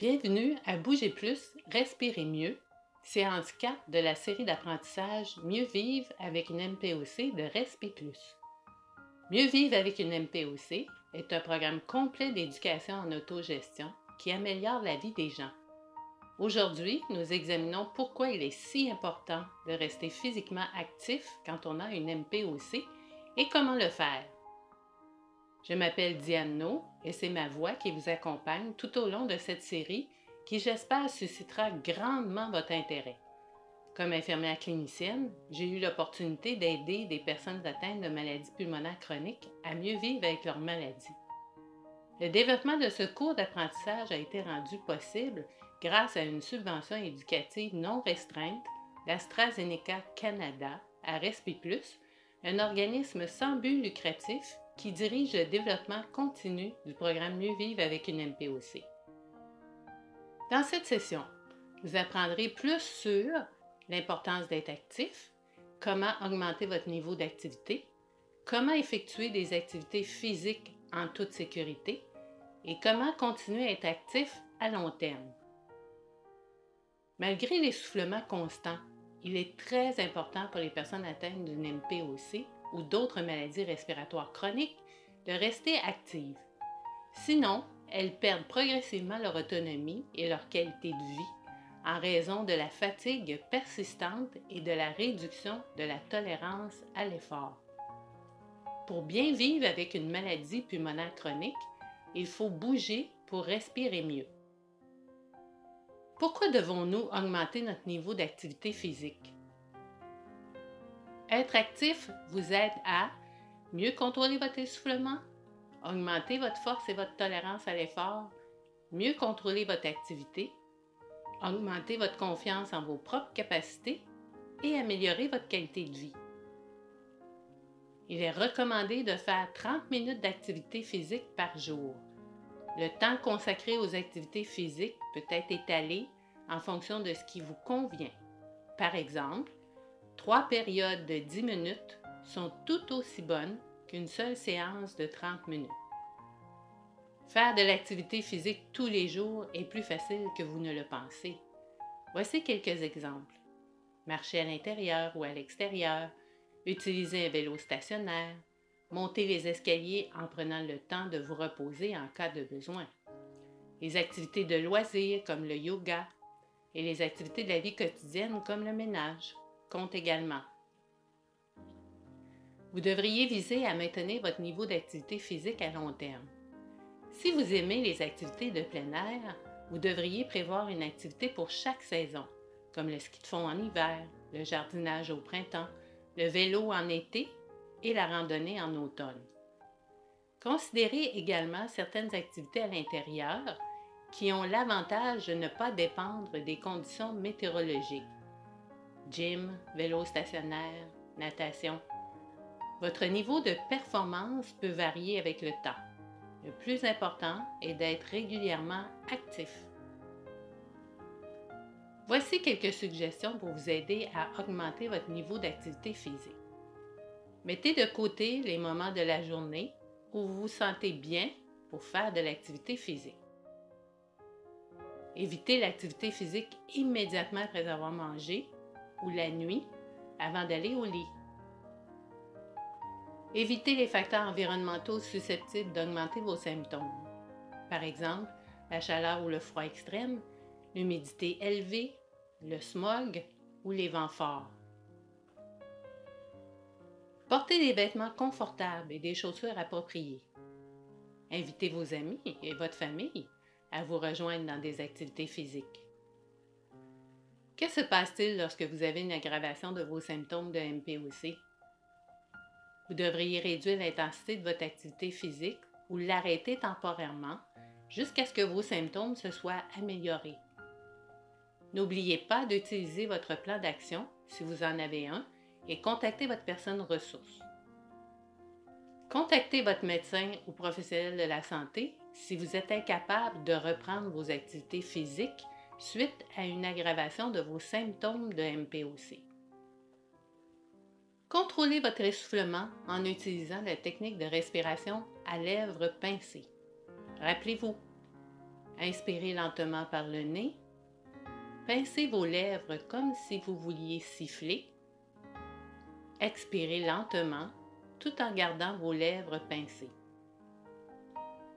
Bienvenue à Bouger plus, respirer mieux, séance 4 de la série d'apprentissage Mieux vivre avec une MPOC de Respi plus. Mieux vivre avec une MPOC est un programme complet d'éducation en autogestion qui améliore la vie des gens. Aujourd'hui, nous examinons pourquoi il est si important de rester physiquement actif quand on a une MPOC et comment le faire. Je m'appelle Diane No et c'est ma voix qui vous accompagne tout au long de cette série qui, j'espère, suscitera grandement votre intérêt. Comme infirmière clinicienne, j'ai eu l'opportunité d'aider des personnes atteintes de maladies pulmonaires chroniques à mieux vivre avec leur maladie. Le développement de ce cours d'apprentissage a été rendu possible grâce à une subvention éducative non restreinte d'AstraZeneca Canada à Respi plus, un organisme sans but lucratif qui dirige le développement continu du programme Mieux vivre avec une MPOC. Dans cette session, vous apprendrez plus sur l'importance d'être actif, comment augmenter votre niveau d'activité, comment effectuer des activités physiques en toute sécurité et comment continuer à être actif à long terme. Malgré l'essoufflement constant, il est très important pour les personnes atteintes d'une MPOC ou d'autres maladies respiratoires chroniques de rester actives. Sinon, elles perdent progressivement leur autonomie et leur qualité de vie en raison de la fatigue persistante et de la réduction de la tolérance à l'effort. Pour bien vivre avec une maladie pulmonaire chronique, il faut bouger pour respirer mieux. Pourquoi devons-nous augmenter notre niveau d'activité physique? Être actif vous aide à mieux contrôler votre essoufflement, augmenter votre force et votre tolérance à l'effort, mieux contrôler votre activité, augmenter votre confiance en vos propres capacités et améliorer votre qualité de vie. Il est recommandé de faire 30 minutes d'activité physique par jour. Le temps consacré aux activités physiques peut être étalé en fonction de ce qui vous convient. Par exemple, 3 périodes de 10 minutes sont tout aussi bonnes qu'une seule séance de 30 minutes. Faire de l'activité physique tous les jours est plus facile que vous ne le pensez. Voici quelques exemples. Marcher à l'intérieur ou à l'extérieur, utiliser un vélo stationnaire, monter les escaliers en prenant le temps de vous reposer en cas de besoin. Les activités de loisirs comme le yoga et les activités de la vie quotidienne comme le ménage comptent également. Vous devriez viser à maintenir votre niveau d'activité physique à long terme. Si vous aimez les activités de plein air, vous devriez prévoir une activité pour chaque saison, comme le ski de fond en hiver, le jardinage au printemps, le vélo en été et la randonnée en automne. Considérez également certaines activités à l'intérieur qui ont l'avantage de ne pas dépendre des conditions météorologiques. Gym, vélo stationnaire, natation. Votre niveau de performance peut varier avec le temps. Le plus important est d'être régulièrement actif. Voici quelques suggestions pour vous aider à augmenter votre niveau d'activité physique. Mettez de côté les moments de la journée où vous vous sentez bien pour faire de l'activité physique. Évitez l'activité physique immédiatement après avoir mangé ou la nuit avant d'aller au lit. Évitez les facteurs environnementaux susceptibles d'augmenter vos symptômes. Par exemple, la chaleur ou le froid extrême, l'humidité élevée, le smog ou les vents forts. Portez des vêtements confortables et des chaussures appropriées. Invitez vos amis et votre famille à vous rejoindre dans des activités physiques. Que se passe-t-il lorsque vous avez une aggravation de vos symptômes de MPOC? Vous devriez réduire l'intensité de votre activité physique ou l'arrêter temporairement jusqu'à ce que vos symptômes se soient améliorés. N'oubliez pas d'utiliser votre plan d'action, si vous en avez un, et contactez votre personne ressource. Contactez votre médecin ou professionnel de la santé si vous êtes incapable de reprendre vos activités physiques suite à une aggravation de vos symptômes de MPOC. Contrôlez votre essoufflement en utilisant la technique de respiration à lèvres pincées. Rappelez-vous, Inspirez lentement par le nez. Pincez vos lèvres comme si vous vouliez siffler. Expirez lentement tout en gardant vos lèvres pincées.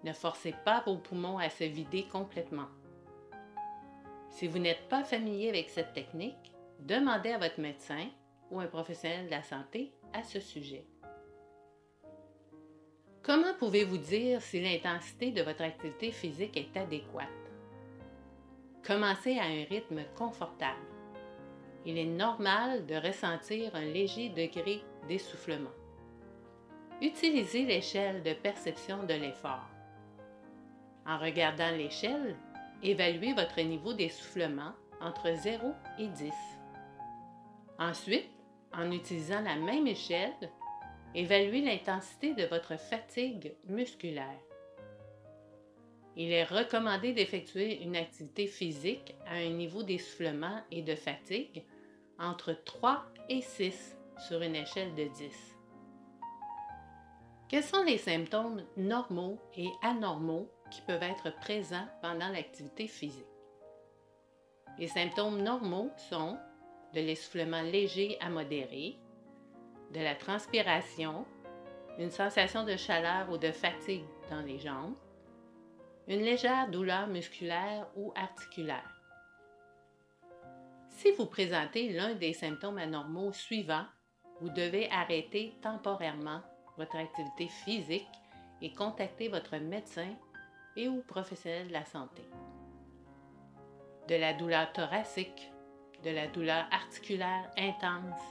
Ne forcez pas vos poumons à se vider complètement. Si vous n'êtes pas familier avec cette technique, demandez à votre médecin ou un professionnel de la santé à ce sujet. Comment pouvez-vous dire si l'intensité de votre activité physique est adéquate? Commencez à un rythme confortable. Il est normal de ressentir un léger degré d'essoufflement. Utilisez l'échelle de perception de l'effort. En regardant l'échelle, évaluez votre niveau d'essoufflement entre 0 et 10. Ensuite, en utilisant la même échelle, évaluez l'intensité de votre fatigue musculaire. Il est recommandé d'effectuer une activité physique à un niveau d'essoufflement et de fatigue entre 3 et 6 sur une échelle de 10. Quels sont les symptômes normaux et anormaux qui peuvent être présents pendant l'activité physique? Les symptômes normaux sont de l'essoufflement léger à modéré, de la transpiration, une sensation de chaleur ou de fatigue dans les jambes, une légère douleur musculaire ou articulaire. Si vous présentez l'un des symptômes anormaux suivants, vous devez arrêter temporairement votre activité physique et contacter votre médecin et ou professionnel de la santé. De la douleur thoracique, de la douleur articulaire intense,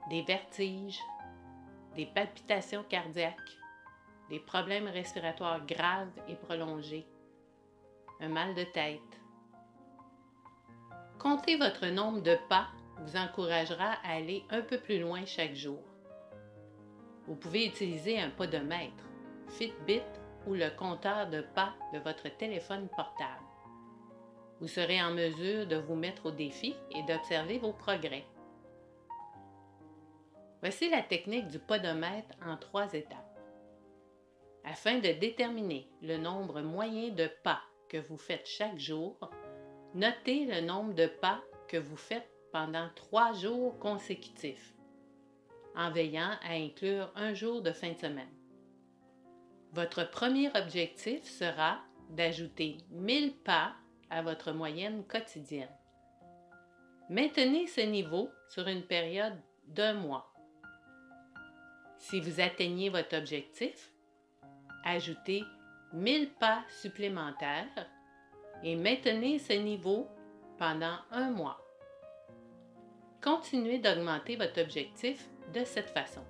des vertiges, des palpitations cardiaques, des problèmes respiratoires graves et prolongés, un mal de tête. Compter votre nombre de pas vous encouragera à aller un peu plus loin chaque jour. Vous pouvez utiliser un podomètre, Fitbit ou le compteur de pas de votre téléphone portable. Vous serez en mesure de vous mettre au défi et d'observer vos progrès. Voici la technique du podomètre en 3 étapes. Afin de déterminer le nombre moyen de pas que vous faites chaque jour, notez le nombre de pas que vous faites pendant 3 jours consécutifs, en veillant à inclure un jour de fin de semaine. Votre premier objectif sera d'ajouter 1000 pas à votre moyenne quotidienne. Maintenez ce niveau sur une période d'1 mois. Si vous atteignez votre objectif, ajoutez 1000 pas supplémentaires et maintenez ce niveau pendant 1 mois. Continuez d'augmenter votre objectif de cette façon.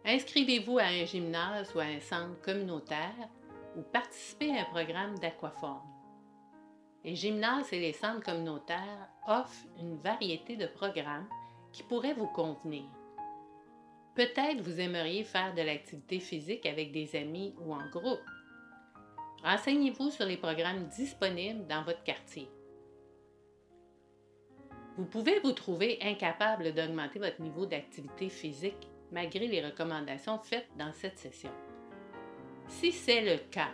Inscrivez-vous à un gymnase ou à un centre communautaire ou participez à un programme d'aquaforme. Les gymnases et les centres communautaires offrent une variété de programmes qui pourraient vous convenir. Peut-être vous aimeriez faire de l'activité physique avec des amis ou en groupe. Renseignez-vous sur les programmes disponibles dans votre quartier. Vous pouvez vous trouver incapable d'augmenter votre niveau d'activité physique malgré les recommandations faites dans cette session. Si c'est le cas,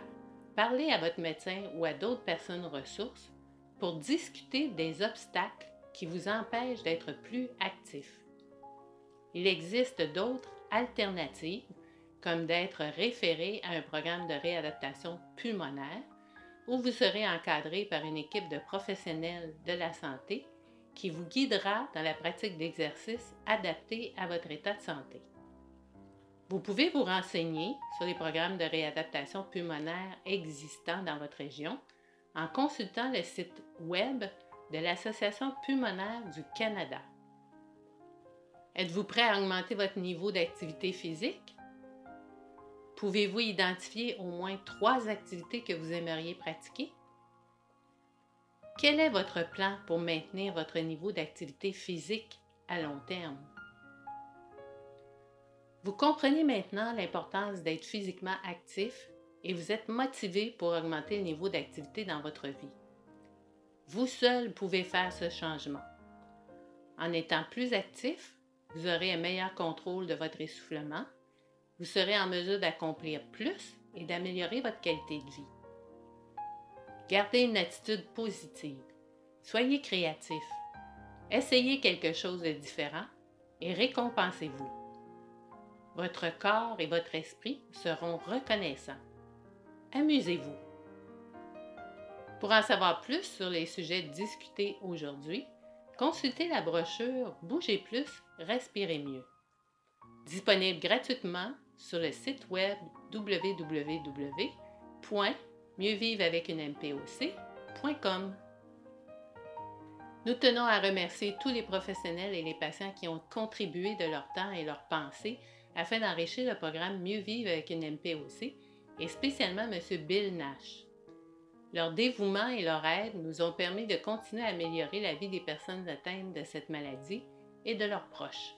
parlez à votre médecin ou à d'autres personnes ressources pour discuter des obstacles qui vous empêchent d'être plus actif. Il existe d'autres alternatives, comme d'être référé à un programme de réadaptation pulmonaire où vous serez encadré par une équipe de professionnels de la santé qui vous guidera dans la pratique d'exercices adaptés à votre état de santé. Vous pouvez vous renseigner sur les programmes de réadaptation pulmonaire existants dans votre région en consultant le site web de l'Association pulmonaire du Canada. Êtes-vous prêt à augmenter votre niveau d'activité physique? Pouvez-vous identifier au moins 3 activités que vous aimeriez pratiquer? Quel est votre plan pour maintenir votre niveau d'activité physique à long terme? Vous comprenez maintenant l'importance d'être physiquement actif et vous êtes motivé pour augmenter le niveau d'activité dans votre vie. Vous seul pouvez faire ce changement. En étant plus actif, vous aurez un meilleur contrôle de votre essoufflement, vous serez en mesure d'accomplir plus et d'améliorer votre qualité de vie. Gardez une attitude positive. Soyez créatif. Essayez quelque chose de différent et récompensez-vous. Votre corps et votre esprit seront reconnaissants. Amusez-vous. Pour en savoir plus sur les sujets discutés aujourd'hui, consultez la brochure Bougez plus, respirez mieux. Disponible gratuitement sur le site web www.mieuxvivreavecunempOC.com. Nous tenons à remercier tous les professionnels et les patients qui ont contribué de leur temps et leur pensée afin d'enrichir le programme Mieux vivre avec une MPOC et spécialement M. Bill Nash. Leur dévouement et leur aide nous ont permis de continuer à améliorer la vie des personnes atteintes de cette maladie et de leurs proches.